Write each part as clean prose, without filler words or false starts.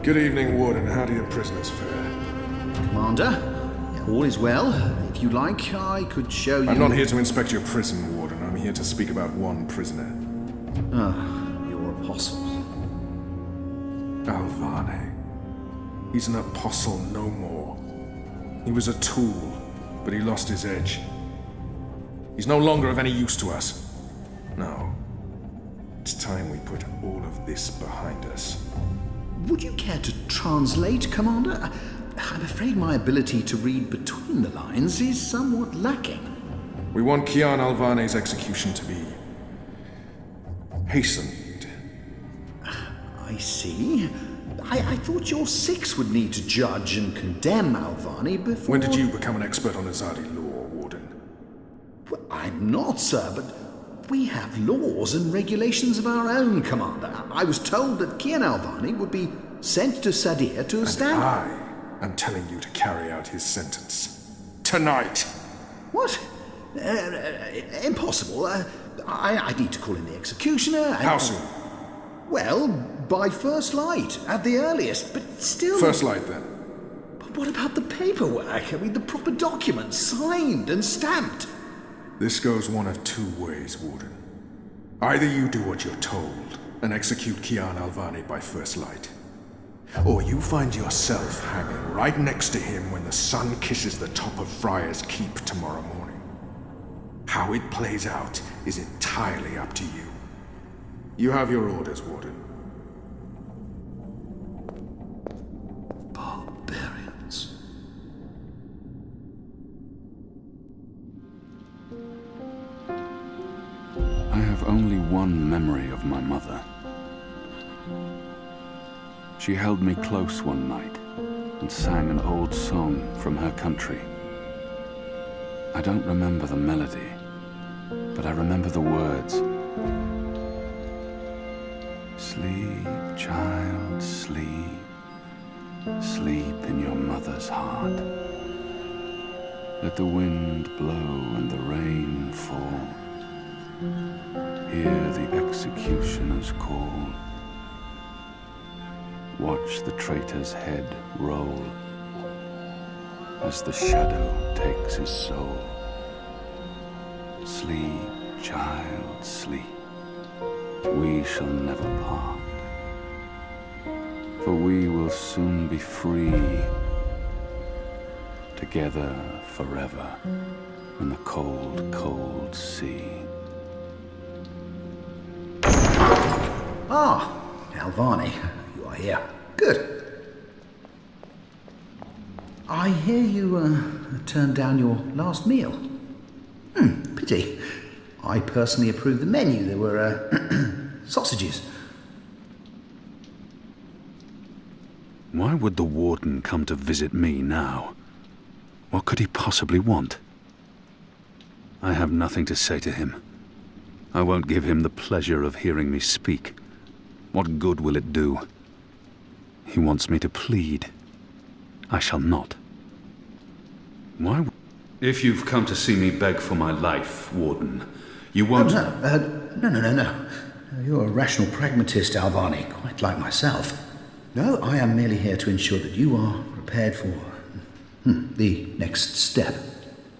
Good evening, Warden. How do your prisoners fare? Commander, all is well. If you like, I could show you... I'm not here to inspect your prison, Warden. I'm here to speak about one prisoner. Ah, your apostle. Alvane. He's an apostle no more. He was a tool, but he lost his edge. He's no longer of any use to us. No. It's time we put all of this behind us. Would you care to translate, Commander? I'm afraid my ability to read between the lines is somewhat lacking. We want Kian Alvane's execution to be hastened. I see. I thought your six would need to judge and condemn Alvane before... When did you become an expert on Azadi law, Warden? Well, I'm not, sir, but we have laws and regulations of our own, Commander. I was told that Kian Alvane would be sent to Sadir to stand... I'm telling you to carry out his sentence. Tonight! What? Impossible. I need to call in the executioner. How soon? Well, by first light, at the earliest, but still... First light, then. But what about the paperwork? I mean, the proper documents, signed and stamped. This goes one of two ways, Warden. Either you do what you're told and execute Kian Alvane by first light, or you find yourself hanging right next to him when the sun kisses the top of Friar's Keep tomorrow morning. How it plays out is entirely up to you. You have your orders, Warden. Barbarians. I have only one memory of my mother. She held me close one night and sang an old song from her country. I don't remember the melody, but I remember the words. Sleep, child, sleep. Sleep in your mother's heart. Let the wind blow and the rain fall. Hear the executioner's call. Watch the traitor's head roll as the shadow takes his soul. Sleep, child, sleep. We shall never part, for we will soon be free, together forever in the cold, cold sea. Ah, Alvane, you are here. Good. I hear you turned down your last meal. Pity. I personally approved the menu. There were sausages. Why would the warden come to visit me now? What could he possibly want? I have nothing to say to him. I won't give him the pleasure of hearing me speak. What good will it do? He wants me to plead. I shall not. Why? If you've come to see me beg for my life, Warden, you won't... No. You're a rational pragmatist, Alvane, quite like myself. No, I am merely here to ensure that you are prepared for the next step.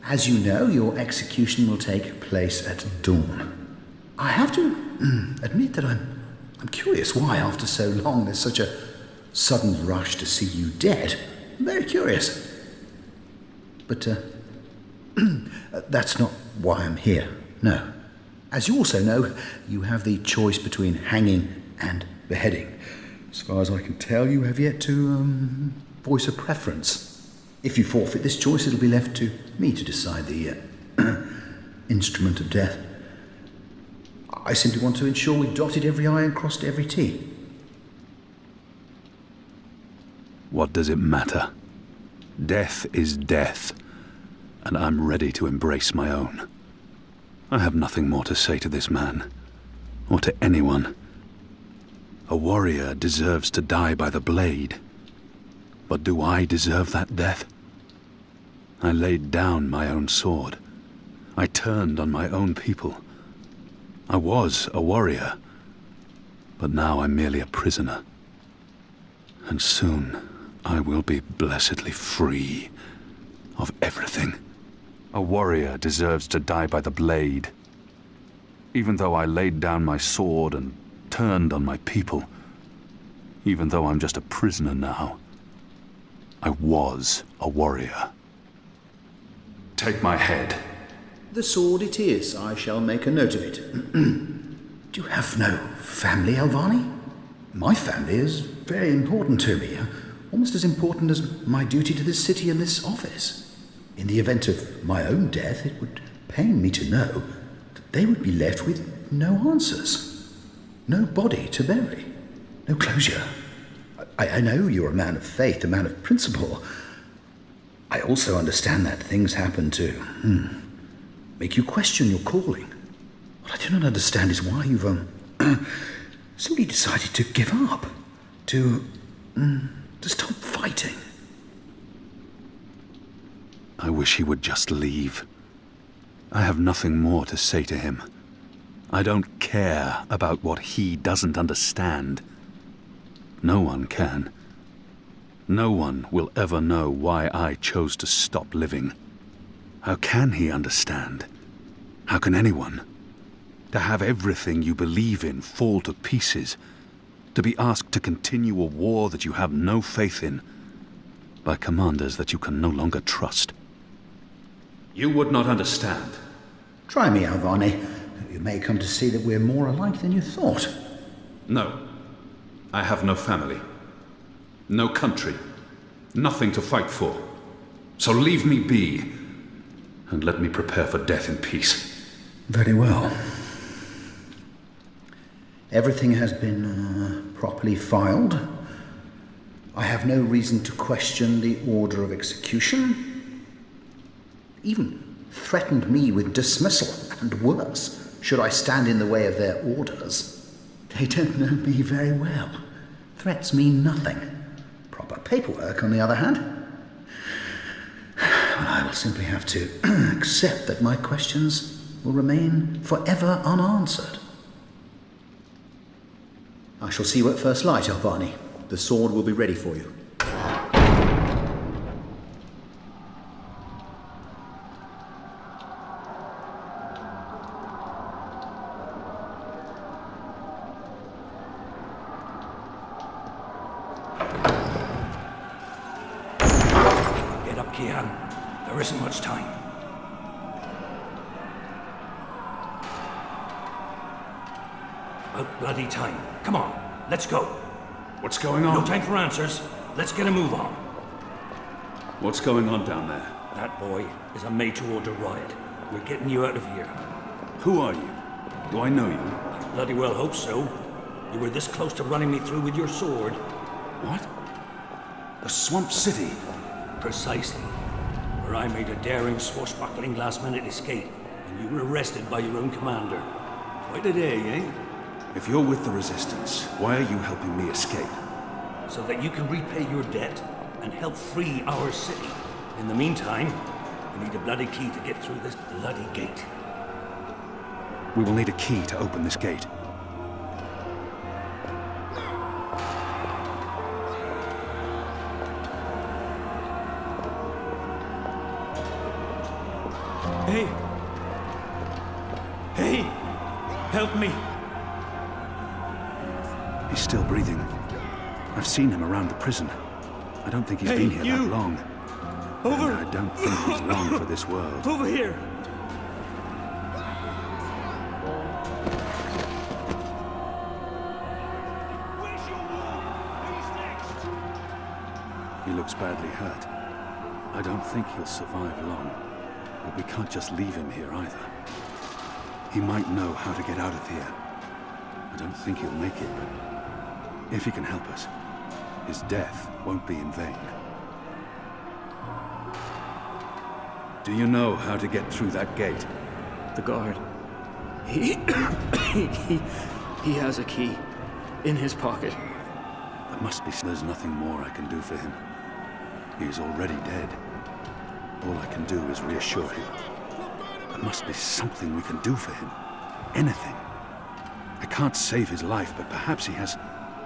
As you know, your execution will take place at dawn. I have to admit that I'm curious why, after so long, there's such a sudden rush to see you dead. I'm very curious. But that's not why I'm here, no. As you also know, you have the choice between hanging and beheading. As far as I can tell, you have yet to voice a preference. If you forfeit this choice, it'll be left to me to decide the instrument of death. I simply want to ensure we dotted every I and crossed every T. What does it matter? Death is death, and I'm ready to embrace my own. I have nothing more to say to this man, or to anyone. A warrior deserves to die by the blade. But do I deserve that death? I laid down my own sword. I turned on my own people. I was a warrior, but now I'm merely a prisoner. And soon I will be blessedly free of everything. A warrior deserves to die by the blade. Even though I laid down my sword and turned on my people, even though I'm just a prisoner now, I was a warrior. Take my head. The sword it is. I shall make a note of it. Do you have no family, Alvani? My family is very important to me, almost as important as my duty to this city and this office. In the event of my own death, it would pain me to know that they would be left with no answers, no body to bury, no closure. I know you're a man of faith, a man of principle. I also understand that things happen to make you question your calling. What I do not understand is why you've simply decided to give up, to stop fighting. I wish he would just leave. I have nothing more to say to him. I don't care about what he doesn't understand. No one can. No one will ever know why I chose to stop living. How can he understand? How can anyone? To have everything you believe in fall to pieces. To be asked to continue a war that you have no faith in. By commanders that you can no longer trust. You would not understand. Try me, Alvani. You may come to see that we're more alike than you thought. No. I have no family. No country. Nothing to fight for. So leave me be. And let me prepare for death in peace. Very well. Everything has been properly filed. I have no reason to question the order of execution. Even threatened me with dismissal, and worse, should I stand in the way of their orders. They don't know me very well. Threats mean nothing. Proper paperwork, on the other hand. I will simply have to accept that my questions will remain forever unanswered. I shall see you at first light, Alvani. The sword will be ready for you. Get up, Kian. There isn't much time. About bloody time. Come on, let's go. What's going on? No time for answers. Let's get a move on. What's going on down there? That boy is a made-to-order riot. We're getting you out of here. Who are you? Do I know you? I bloody well hope so. You were this close to running me through with your sword. What? The Swamp City? Precisely. Where I made a daring, swashbuckling last-minute escape, and you were arrested by your own commander. Quite a day, eh? If you're with the Resistance, why are you helping me escape? So that you can repay your debt and help free our city. In the meantime, we need a bloody key to get through this bloody gate. We will need a key to open this gate. Hey! Hey! Help me! He's still breathing. I've seen him around the prison. I don't think he's been here that long. Over! And I don't think he's long for this world. Over here! He looks badly hurt. I don't think he'll survive long. But we can't just leave him here either. He might know how to get out of here. I don't think he'll make it, but if he can help us, his death won't be in vain. Do you know how to get through that gate? The guard. He has a key in his pocket. There must be. There's nothing more I can do for him. He is already dead. All I can do is reassure him. There must be something we can do for him. Anything. I can't save his life, but perhaps he has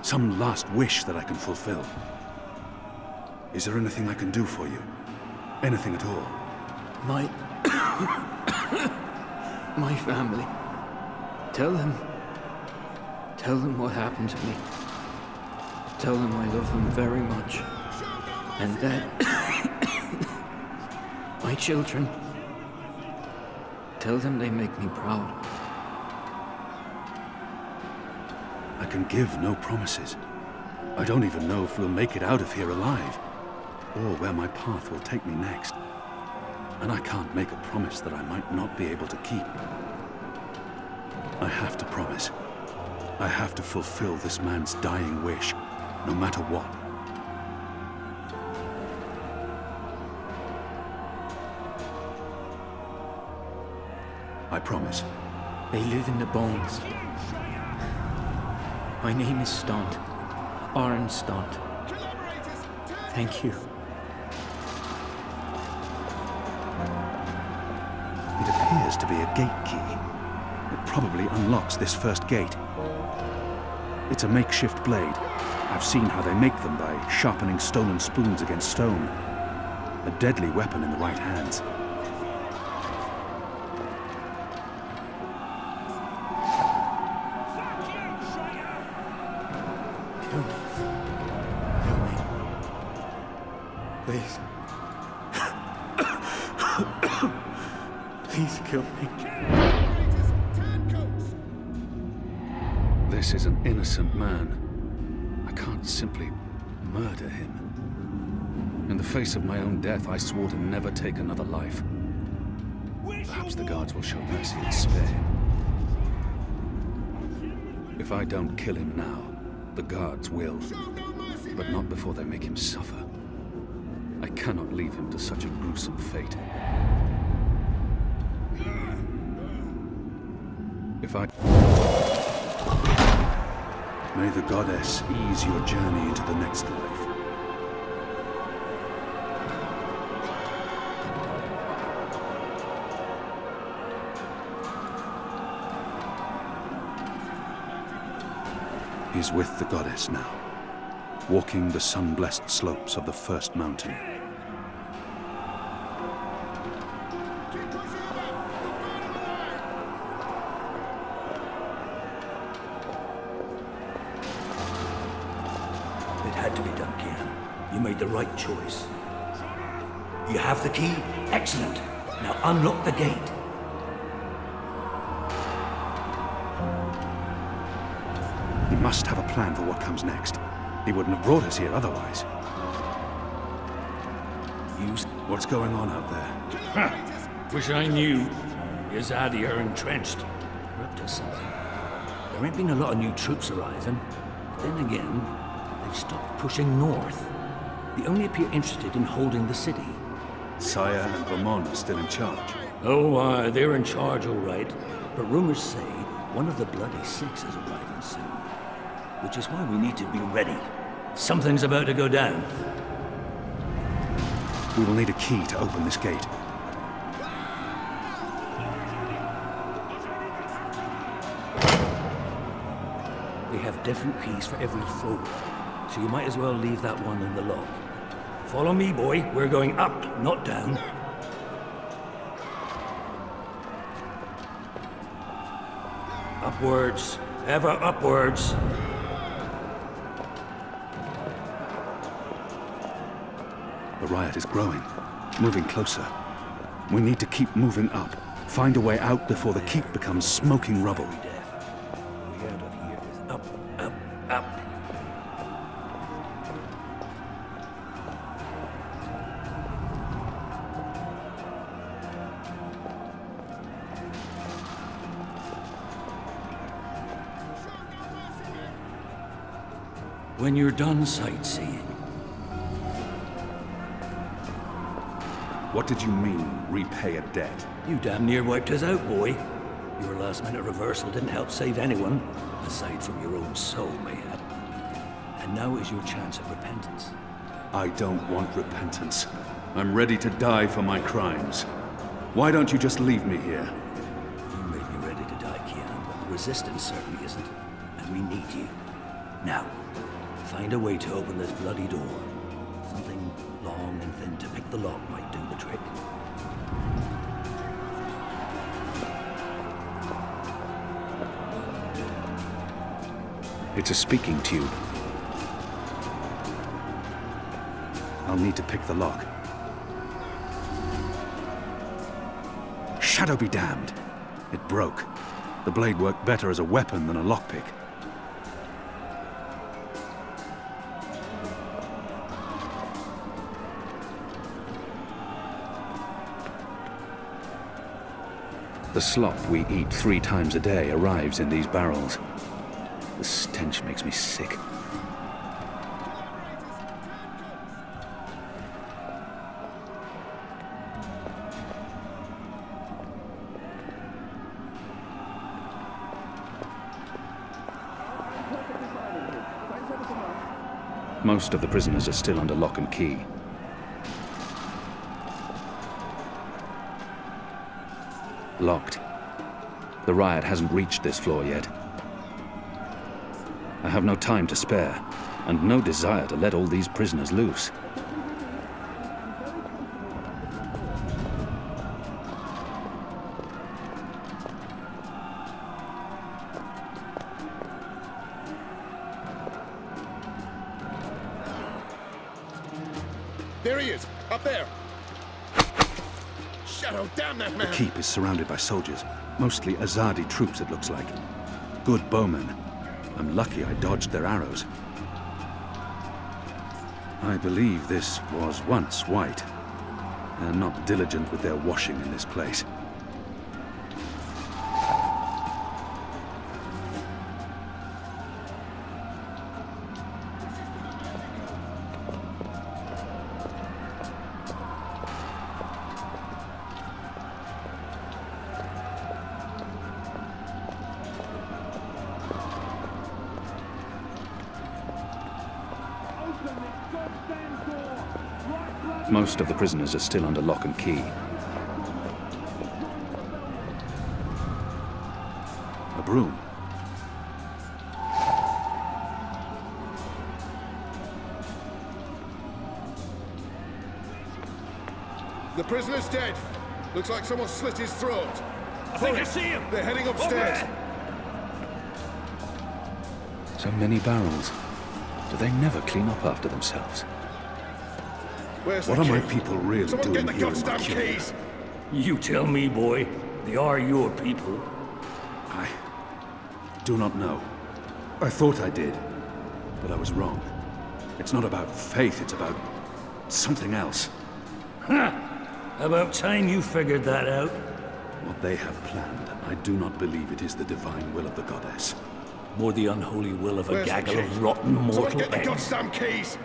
some last wish that I can fulfill. Is there anything I can do for you? Anything at all? My... my family. Tell them what happened to me. Tell them I love them very much. And that... my children. Tell them they make me proud. I can give no promises. I don't even know if we'll make it out of here alive, or where my path will take me next. And I can't make a promise that I might not be able to keep. I have to promise. I have to fulfill this man's dying wish, no matter what. I promise. They live in the bones. My name is Stunt. Aaron Stunt. Thank you. It appears to be a gate key. It probably unlocks this first gate. It's a makeshift blade. I've seen how they make them by sharpening stolen spoons against stone. A deadly weapon in the right hands. Kill me. Kill me. Please. Please kill me. This is an innocent man. I can't simply murder him. In the face of my own death, I swore to never take another life. Perhaps the guards will show mercy and spare him. If I don't kill him now, the guards will. But not before they make him suffer. I cannot leave him to such a gruesome fate. If I... May the goddess ease your journey into the next life. He's with the goddess now, walking the sun-blessed slopes of the first mountain. It had to be done, Kian. You made the right choice. You have the key? Excellent. Now unlock the gate. He must have a plan for what comes next. He wouldn't have brought us here otherwise. What's going on out there? Wish I knew. Yazadi are entrenched. They're up to something. There ain't been a lot of new troops arriving. Then again, they've stopped pushing north. They only appear interested in holding the city. Saya and Vermont are still in charge. Oh, they're in charge, all right. But rumors say one of the Bloody Six is arriving soon. Which is why we need to be ready. Something's about to go down. We will need a key to open this gate. They have different keys for every floor, so you might as well leave that one in the lock. Follow me, boy. We're going up, not down. Upwards. Ever upwards. The riot is growing, moving closer. We need to keep moving up. Find a way out before the keep becomes smoking rubble. We out of here is up, up, up. When you're done sightseeing, What did you mean, repay a debt? you damn near wiped us out, boy. Your last-minute reversal didn't help save anyone, aside from your own soul, mayhap. And now is your chance at repentance. I don't want repentance. I'm ready to die for my crimes. Why don't you just leave me here? You may be ready to die, Kian, but the Resistance certainly isn't. And we need you. Now, find a way to open this bloody door. Something think the lock might do the trick. It's a speaking tube. I'll need to pick the lock. Shadow be damned! It broke. The blade worked better as a weapon than a lockpick. The slop we eat 3 times a day arrives in these barrels. The stench makes me sick. Most of the prisoners are still under lock and key. Locked. The riot hasn't reached this floor yet. I have no time to spare, and no desire to let all these prisoners loose. There he is, up there. Shadow, damn that man! The keep is surrounded by soldiers, mostly Azadi troops it looks like. Good bowmen. I'm lucky I dodged their arrows. I believe this was once white. They're not diligent with their washing in this place. Most of the prisoners are still under lock and key. A broom. The prisoner's dead. Looks like someone slit his throat. I think I see him! They're heading upstairs. So many barrels. Do they never clean up after themselves? Where's What the are my key? people really Someone doing get the here in goddamn Mercury? keys! You tell me, boy. They are your people. I do not know. I thought I did, but I was wrong. It's not about faith, it's about something else. About time you figured that out. What they have planned, I do not believe it is the divine will of the goddess. More the unholy will of a Where's the gaggle key? of rotten Someone mortal get the eggs. goddamn keys!